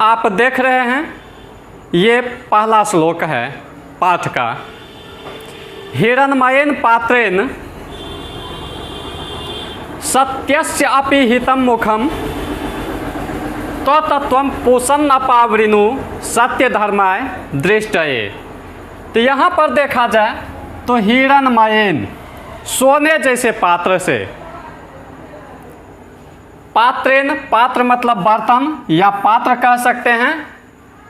आप देख रहे हैं, ये पहला श्लोक है पाठ का। हिरण्मयेन पात्रेण सत्यस्य अपि हितं मुखम त्वं पूषन् अपावृणु सत्य धर्माय दृष्टये। तो यहाँ पर देखा जाए तो हिरण्मयेन सोने जैसे पात्र से, पात्रेन, पात्र मतलब बर्तन या पात्र कह सकते हैं,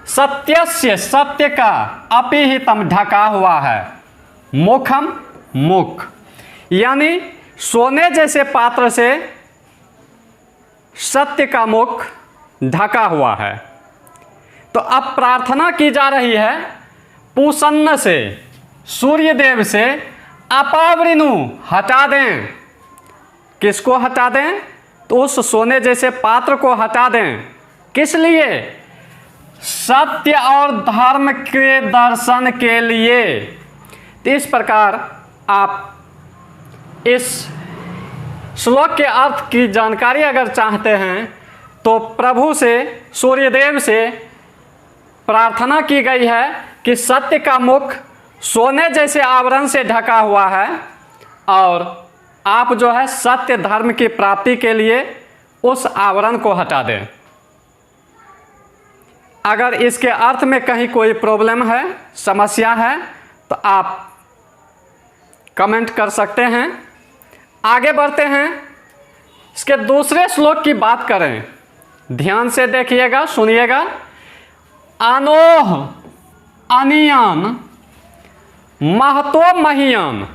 सत्यस्य सत्य का, अपिहितम ढका हुआ है, मुखम मुख, यानी सोने जैसे पात्र से सत्य का मुख ढका हुआ है। तो अब प्रार्थना की जा रही है पूषन्न से, सूर्य देव से, अपावृणु हटा दें। किसको हटा दें? तो उस सोने जैसे पात्र को हटा दें। किस लिए? सत्य और धर्म के दर्शन के लिए। तो इस प्रकार आप इस श्लोक के अर्थ की जानकारी अगर चाहते हैं तो प्रभु से, सूर्यदेव से प्रार्थना की गई है कि सत्य का मुख सोने जैसे आवरण से ढका हुआ है और आप जो है सत्य धर्म की प्राप्ति के लिए उस आवरण को हटा दें। अगर इसके अर्थ में कहीं कोई प्रॉब्लम है, समस्या है, तो आप कमेंट कर सकते हैं। आगे बढ़ते हैं, इसके दूसरे श्लोक की बात करें। ध्यान से देखिएगा, सुनिएगा। अनोह अनियान महतो महीयान,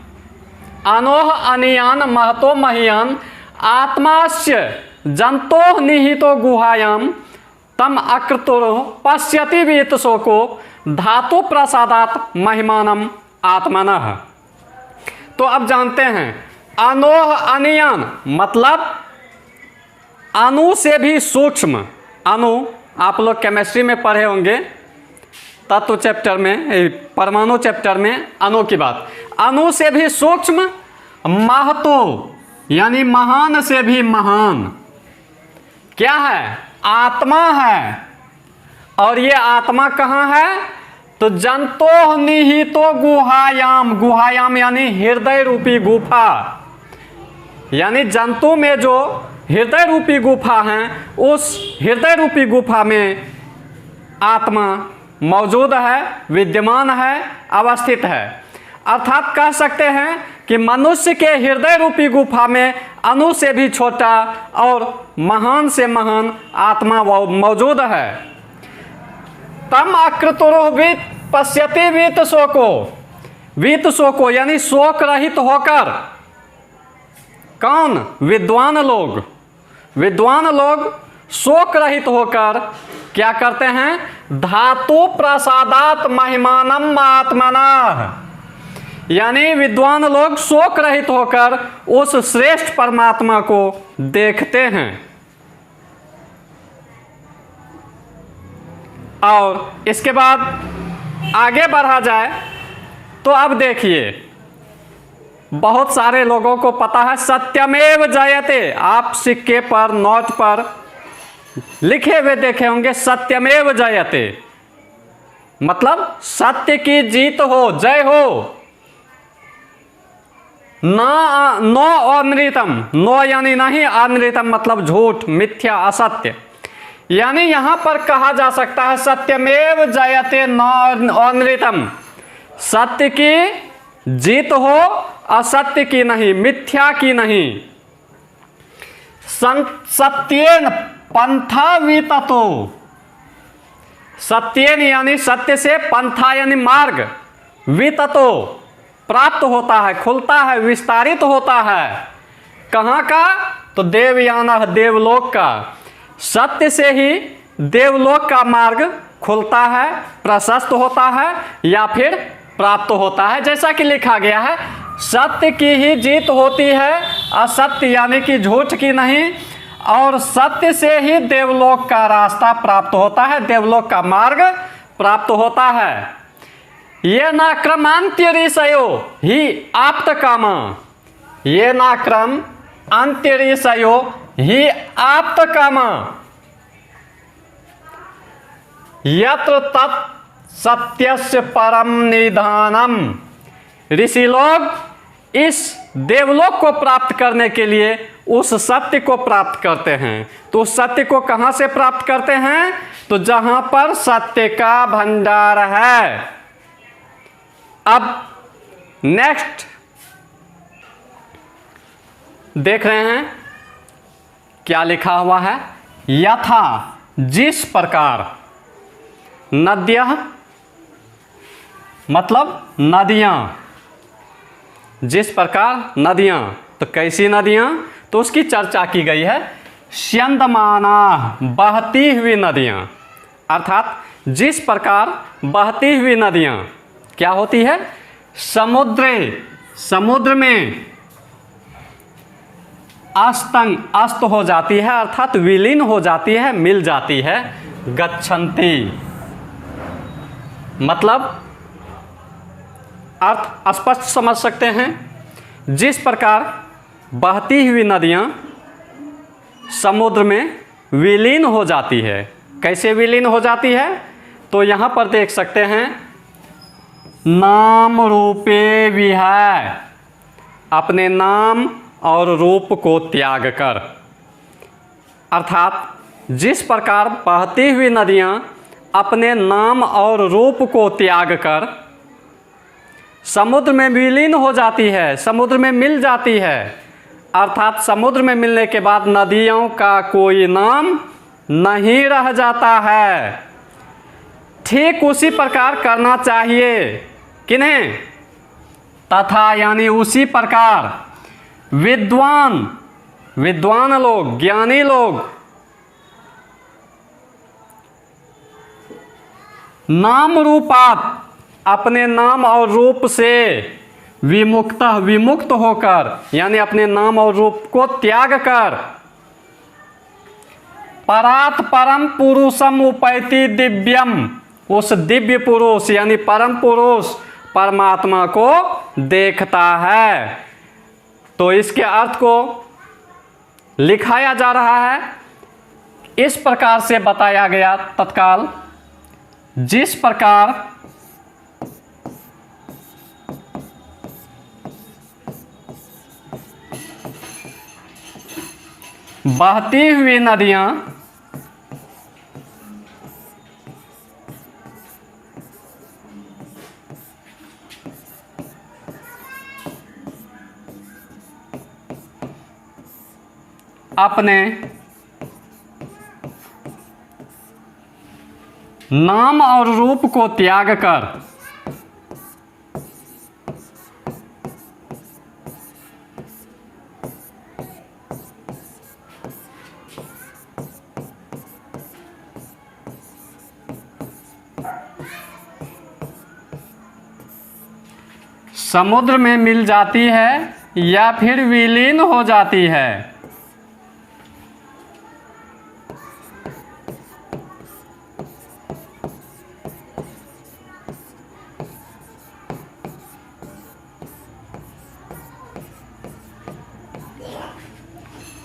अनोह अनियान महतो महीयान आत्मास्य जंतो निहितो गुहायाम तम अक्रतुरो पश्यति वीतशोको धातु प्रसादात महिमानम आत्मनः। तो अब जानते हैं अनोह अनियान मतलब अणु से भी सूक्ष्म। अणु आप लोग केमिस्ट्री में पढ़े होंगे, तत्व चैप्टर में, परमाणु चैप्टर में अणु की बात। अणु से भी सूक्ष्म, महतो यानी महान से भी महान क्या है? आत्मा है। और ये आत्मा कहाँ है? तो जंतो निहितो गुहायाम, गुहायाम यानी हृदय रूपी गुफा, यानी जंतु में जो हृदय रूपी गुफा है, उस हृदय रूपी गुफा में आत्मा मौजूद है, विद्यमान है, अवस्थित है। अर्थात कह सकते हैं कि मनुष्य के हृदय रूपी गुफा में अणु से भी छोटा और महान से महान आत्मा मौजूद है। तम अक्रतुरो पश्यति वीतशोको, वीतशोको यानी शोक रहित होकर। कौन? विद्वान लोग। विद्वान लोग शोक रहित होकर क्या करते हैं? धातु प्रसादात महिमानम आत्मनः, यानी विद्वान लोग शोक रहित होकर उस श्रेष्ठ परमात्मा को देखते हैं। और इसके बाद आगे बढ़ा जाए तो अब देखिए, बहुत सारे लोगों को पता है सत्यमेव जयते। आप सिक्के पर, नोट पर लिखे हुए देखे होंगे सत्यमेव जयते, मतलब सत्य की जीत हो, जय हो। ना नो अनृतम, नो यानी नहीं, अनृतम मतलब झूठ, मिथ्या, असत्य। यानी यहां पर कहा जा सकता है सत्यमेव जयते न अनृतम, सत्य की जीत हो, असत्य की नहीं, मिथ्या की नहीं। सत्येन पंथा विततो, सत्येन यानी सत्य से, पंथा यानी मार्ग, विततो प्राप्त होता है, खुलता है, विस्तारित होता है। कहाँ का? तो देवयान, देवलोक का। सत्य से ही देवलोक का मार्ग खुलता है, प्रशस्त होता है या फिर प्राप्त होता है। जैसा कि लिखा गया है, सत्य की ही जीत होती है, असत्य यानी कि झूठ की नहीं। और सत्य से ही देवलोक का रास्ता प्राप्त होता है, देवलोक का मार्ग प्राप्त होता है। ये ना क्रमांत्य ऋषयो ही आप्त कामा, ये ना क्रम अंत्य ऋषयो ही आप्त कामा। यत्र तत् सत्यस्य परम निधानम। ऋषि लोग इस देवलोक को प्राप्त करने के लिए उस सत्य को प्राप्त करते हैं। तो उस सत्य को कहां से प्राप्त करते हैं? तो जहां पर सत्य का भंडार है। अब नेक्स्ट देख रहे हैं क्या लिखा हुआ है। यथा, जिस प्रकार, नद्यः मतलब नदियां, जिस प्रकार नदियां, तो कैसी नदियां? तो उसकी चर्चा की गई है। स्यंदमाना, बहती हुई नदियां, अर्थात जिस प्रकार बहती हुई नदियां क्या होती है? समुद्र में अस्त हो जाती है, अर्थात विलीन हो जाती है, मिल जाती है। गच्छन्ति मतलब अर्थ स्पष्ट समझ सकते हैं। जिस प्रकार बहती हुई नदियां समुद्र में विलीन हो जाती है। कैसे विलीन हो जाती है? तो यहाँ पर देख सकते हैं, नाम रूपे विहाय, अपने नाम और रूप को त्याग कर। अर्थात जिस प्रकार बहती हुई नदियाँ अपने नाम और रूप को त्याग कर समुद्र में विलीन हो जाती है, समुद्र में मिल जाती है, अर्थात समुद्र में मिलने के बाद नदियों का कोई नाम नहीं रह जाता है। ठीक उसी प्रकार करना चाहिए। किन्हें? तथा यानी उसी प्रकार विद्वान लोग, ज्ञानी लोग नाम रूपात, अपने नाम और रूप से विमुक्त होकर, यानी अपने नाम और रूप को त्याग कर, परात परम पुरुषम उपैति दिव्यम, उस दिव्य पुरुष यानी परम पुरुष परमात्मा को देखता है। तो इसके अर्थ को लिखाया जा रहा है, इस प्रकार से बताया गया तत्काल। जिस प्रकार बहती हुई नदियां अपने नाम और रूप को त्याग कर समुद्र में मिल जाती है या फिर विलीन हो जाती है।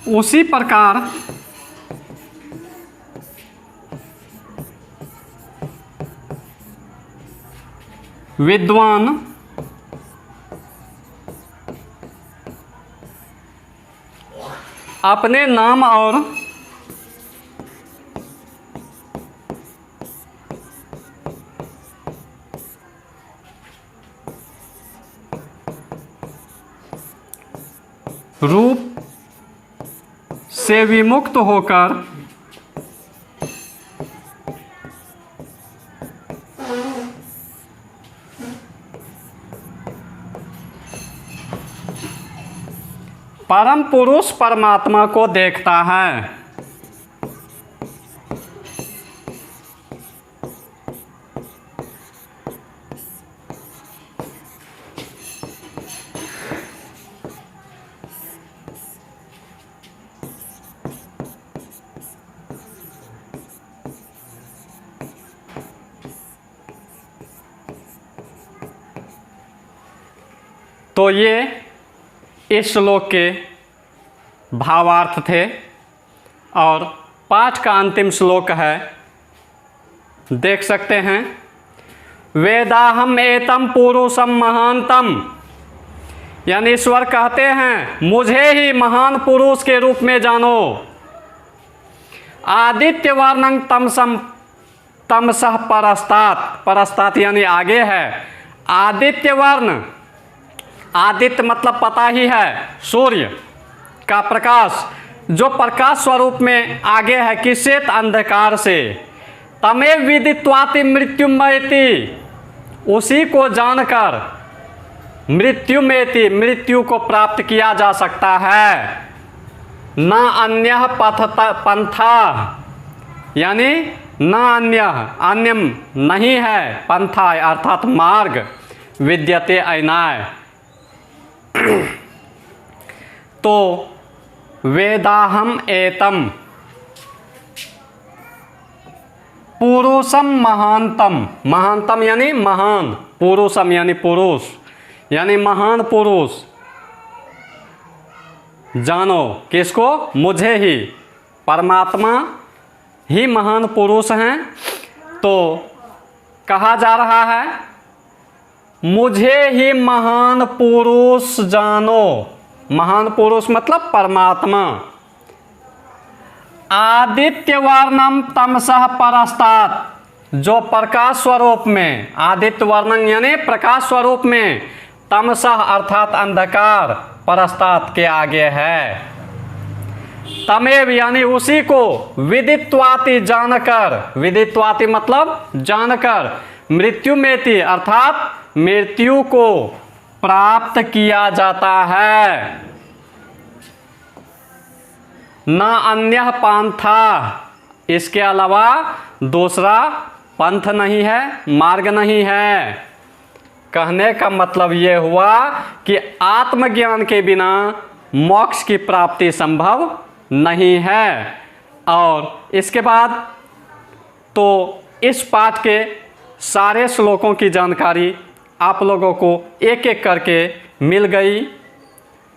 उसी प्रकार विद्वान अपने नाम और रूप से विमुक्त होकर परम पुरुष परमात्मा को देखता है। तो ये इस श्लोक के भावार्थ थे और पाठ का अंतिम श्लोक है देख सकते हैं। वेदाहम एतम पुरुषम महानतम, यानी ईश्वर कहते हैं मुझे ही महान पुरुष के रूप में जानो। आदित्य वर्णं तमसः परस्तात्, परस्तात् यानी आगे है। आदित्य वर्ण, आदित्य मतलब पता ही है सूर्य का प्रकाश, जो प्रकाश स्वरूप में आगे है किससे? अंधकार से। तमेव विदित्वाति मृत्युमयति, उसी को जानकर मृत्युमेति, मृत्यु को प्राप्त किया जा सकता है। न अन्यः पंथा, यानी न अन्यम नहीं है, पंथा अर्थात मार्ग, विद्यते अयनाय। तो वेदाहम एतम पुरुषम महानतम, महानतम यानी महान, पुरुषम यानी पुरुष, यानी महान पुरुष जानो। किसको? मुझे ही, परमात्मा ही महान पुरुष हैं। तो कहा जा रहा है मुझे ही महान पुरुष जानो। महान पुरुष मतलब परमात्मा। आदित्य वर्णम तमसः परस्तात्, जो प्रकाश स्वरूप में, आदित्य वर्णन यानी प्रकाश स्वरूप में, तमसः अर्थात अंधकार, परस्तात् के आगे है। तमेव यानी उसी को, विदित्वाति जानकर, विदित्वाति मतलब जानकर, मृत्युमेति अर्थात मृत्यु को प्राप्त किया जाता है। न अन्य पंथा, इसके अलावा दूसरा पंथ नहीं है, मार्ग नहीं है। कहने का मतलब ये हुआ कि आत्मज्ञान के बिना मोक्ष की प्राप्ति संभव नहीं है। और इसके बाद तो इस पाठ के सारे श्लोकों की जानकारी आप लोगों को एक एक करके मिल गई।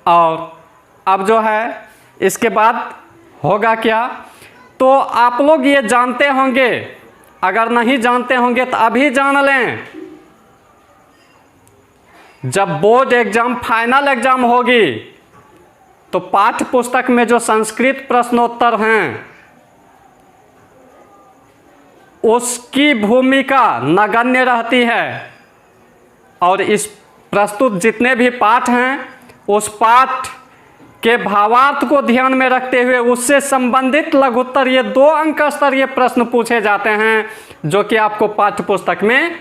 और अब जो है इसके बाद होगा क्या, तो आप लोग ये जानते होंगे, अगर नहीं जानते होंगे तो अभी जान लें। जब बोर्ड एग्जाम, फाइनल एग्जाम होगी, तो पाठ्य पुस्तक में जो संस्कृत प्रश्नोत्तर हैं उसकी भूमिका नगण्य रहती है। और इस प्रस्तुत जितने भी पाठ हैं उस पाठ के भावार्थ को ध्यान में रखते हुए उससे संबंधित लघुत्तर, ये 2 अंक स्तरीय प्रश्न पूछे जाते हैं, जो कि आपको पाठ्य पुस्तक में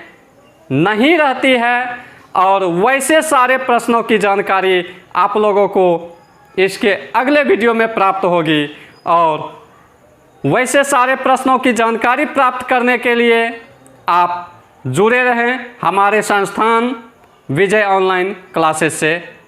नहीं रहती है। और वैसे सारे प्रश्नों की जानकारी आप लोगों को इसके अगले वीडियो में प्राप्त होगी। और वैसे सारे प्रश्नों की जानकारी प्राप्त करने के लिए आप जुड़े रहें हमारे संस्थान विजय ऑनलाइन क्लासेस से।